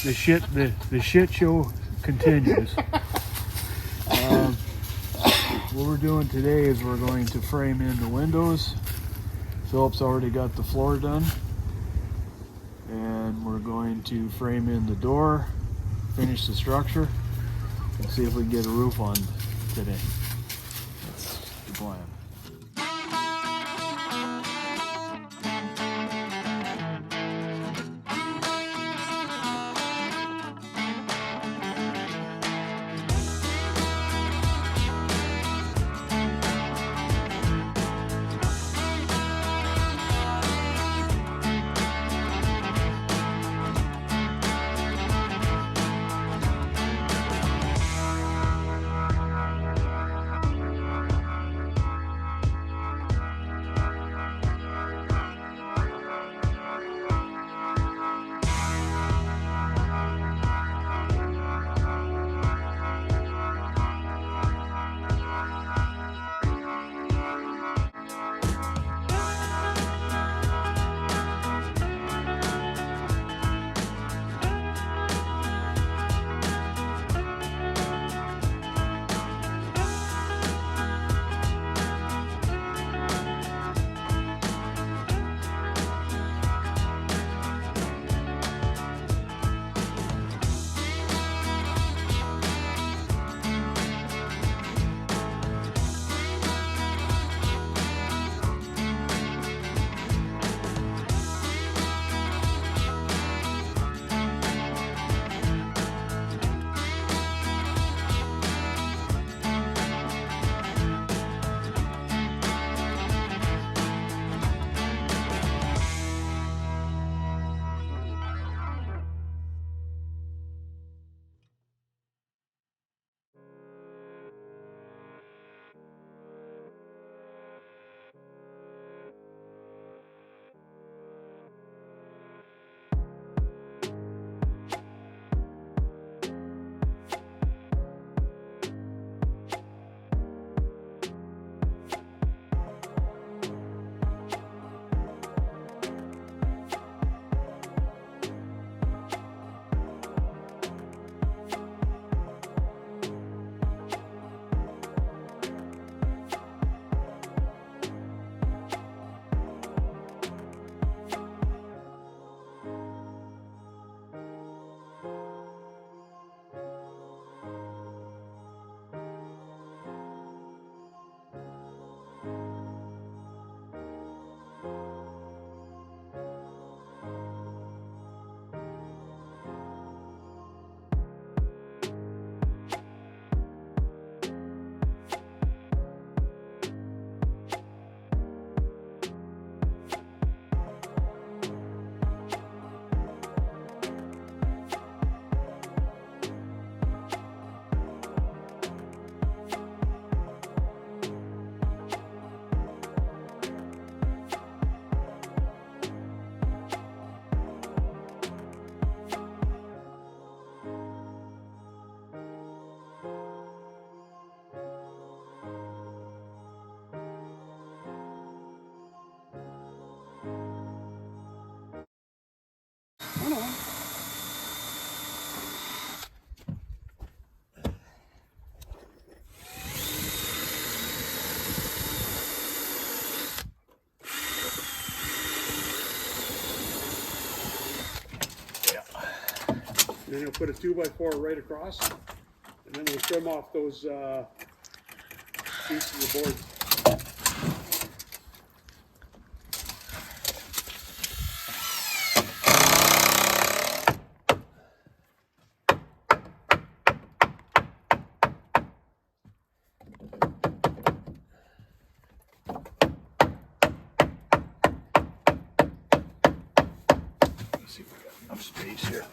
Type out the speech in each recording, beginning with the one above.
the shit show continues. What we're doing today is we're going to frame in the windows. Philip's already got the floor done, and we're going to frame in the door, finish the structure, and see if we can get a roof on today. That's the plan. And then you'll put a 2x4 right across, and then we'll trim off those pieces of board. Let's see if we got enough space here.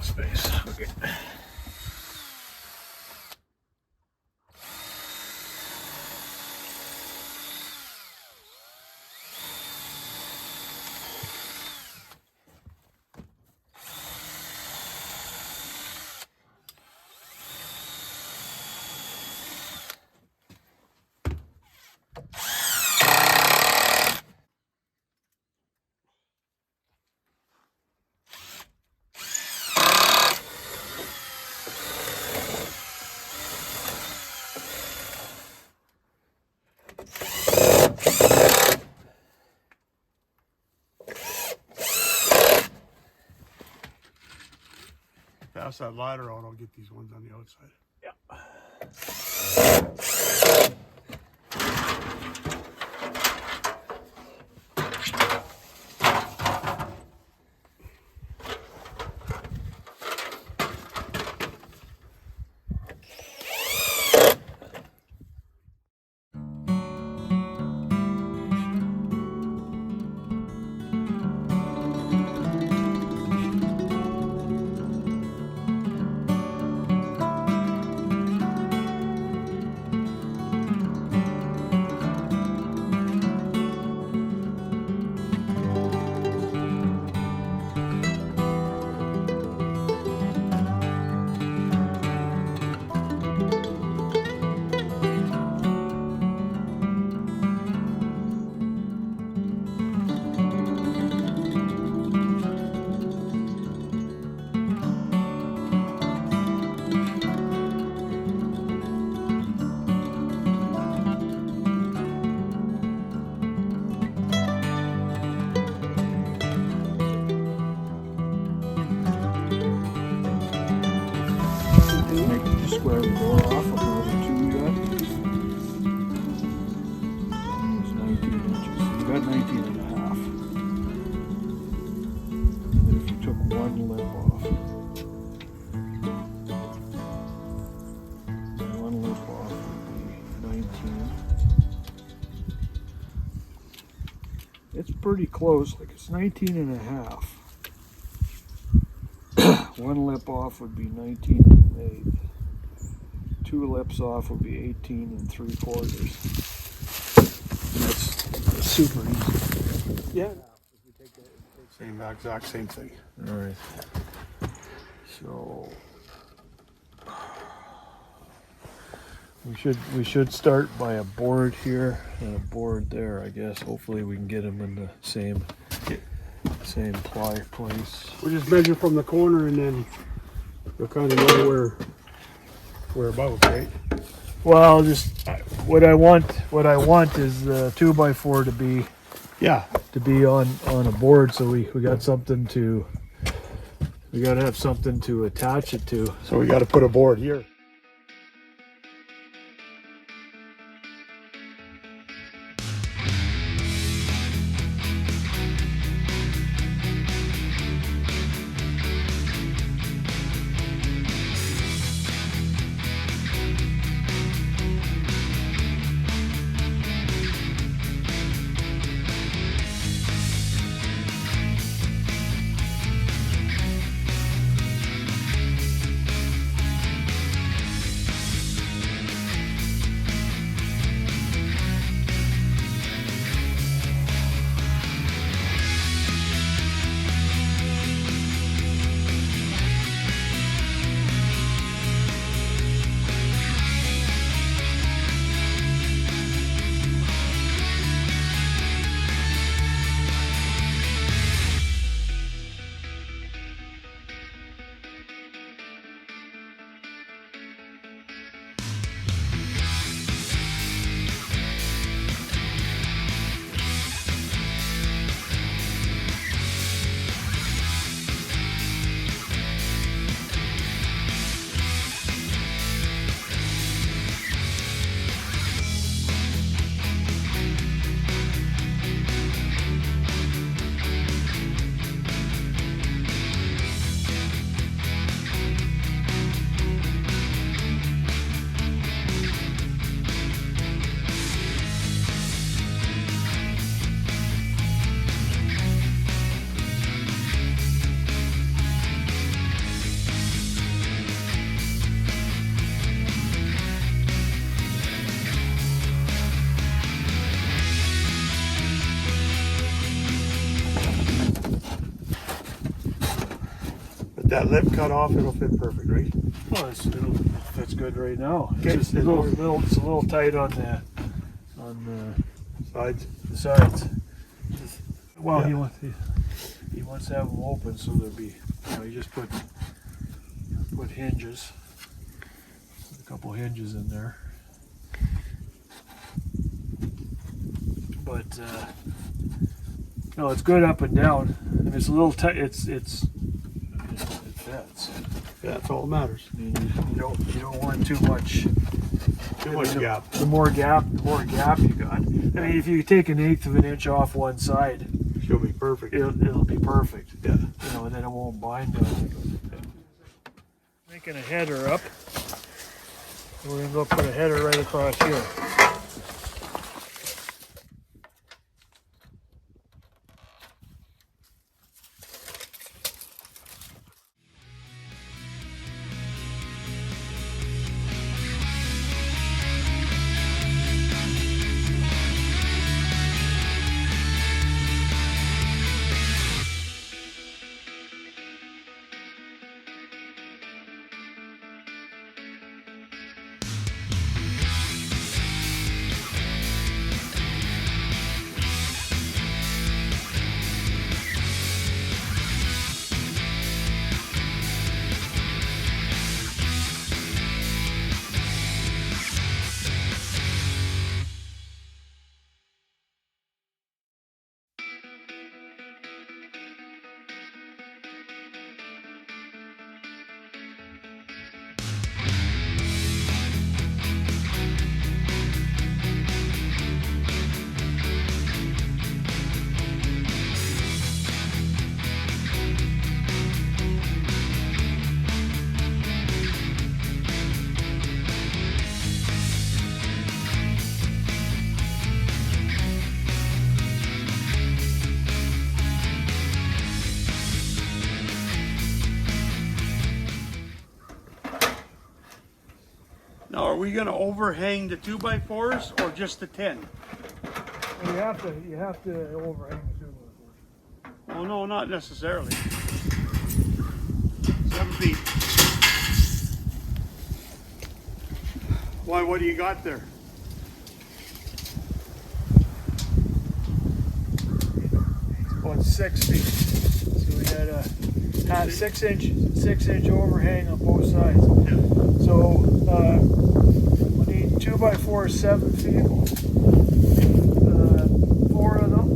Space. Okay. bust that ladder out, I'll get these ones on the outside. Square the door off of another 2 we got. It's 19 inches. We got 19 and a half. And if you took one lip off, would be 19. It's pretty close, like it's 19 and a half. One lip off would be 19 and an eighth. 2 lips off would be 18 3/4. That's super easy. Yeah. Same exact same thing. All right. So we should start by a board here and a board there, I guess. Hopefully we can get them in the same ply place. We just measure from the corner and then you'll kind of know whereabouts, right? Well, just what I want is the 2x4 to be on a board, so we got something to, we got to have something to attach it to. So we got to put a board here. That lip cut off, it'll fit perfect, right? Well, it fits good right now. Okay. It's a little tight on the Sides. the sides. Well, Yeah. he wants to have them open, so there'll be, you just put hinges, a couple hinges in there. But no, it's good up and down, and it's a little tight. It fits. That's all that matters. I mean, you don't want too much Gap. The more gap you got. I mean, if you take 1/8 of an inch off one side, She'll be perfect. it'll be perfect. Yeah. You know, and then it won't bind to it. Making a header up. We're gonna go put a header right across here. Now, are we gonna overhang the 2x4s or just the 10? You have to overhang the 2x4. Oh no, not necessarily. 7 feet. Why? What do you got there? Oh, it's 6 feet. So we got a 6-inch overhang on both sides. Yeah. So we need 2x4 7 feet. 4 of them.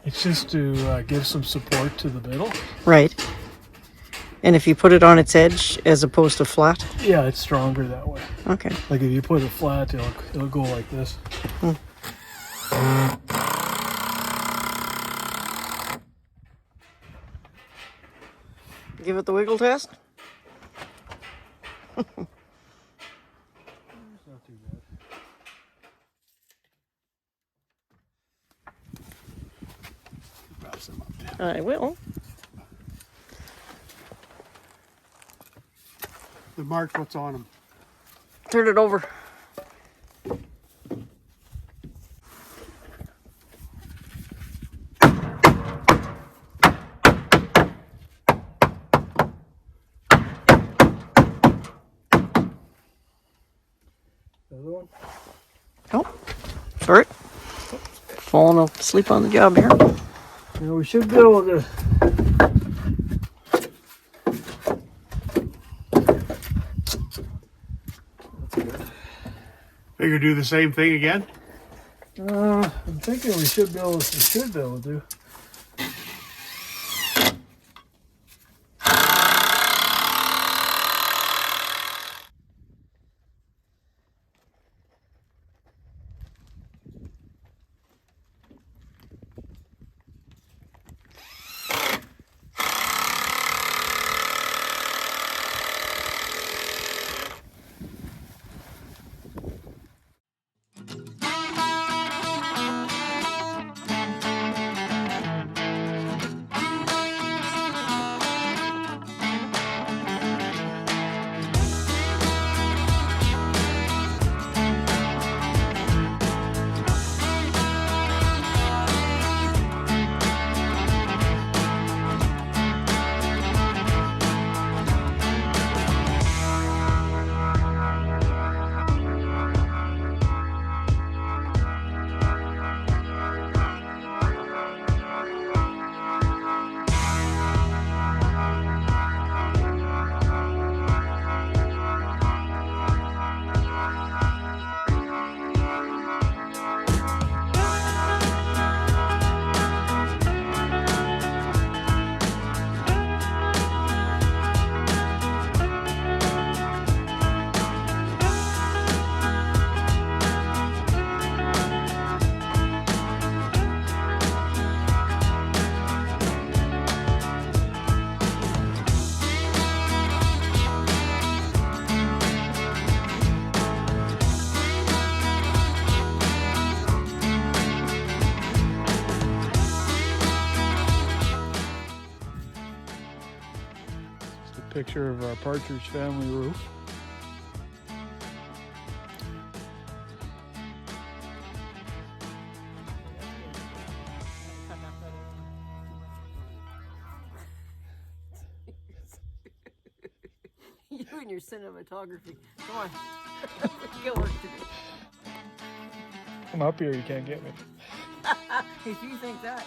It's just to give some support to the middle. Right. And if you put it on its edge as opposed to flat? Yeah, it's stronger that way. Okay. Like if you put it flat, it'll go like this. Give it the wiggle test? It's not too bad. Grab some up there. I will. The marks, what's on them? Turn it over. Another one? Oh, sorry. Falling asleep on the job here. You know, we should be able to. That's good. Figure do the same thing again. I'm thinking we should be able to. Picture of our partridge family roof. You and your cinematography. Come on. We got work to do. Come up here, you can't get me. If you think that.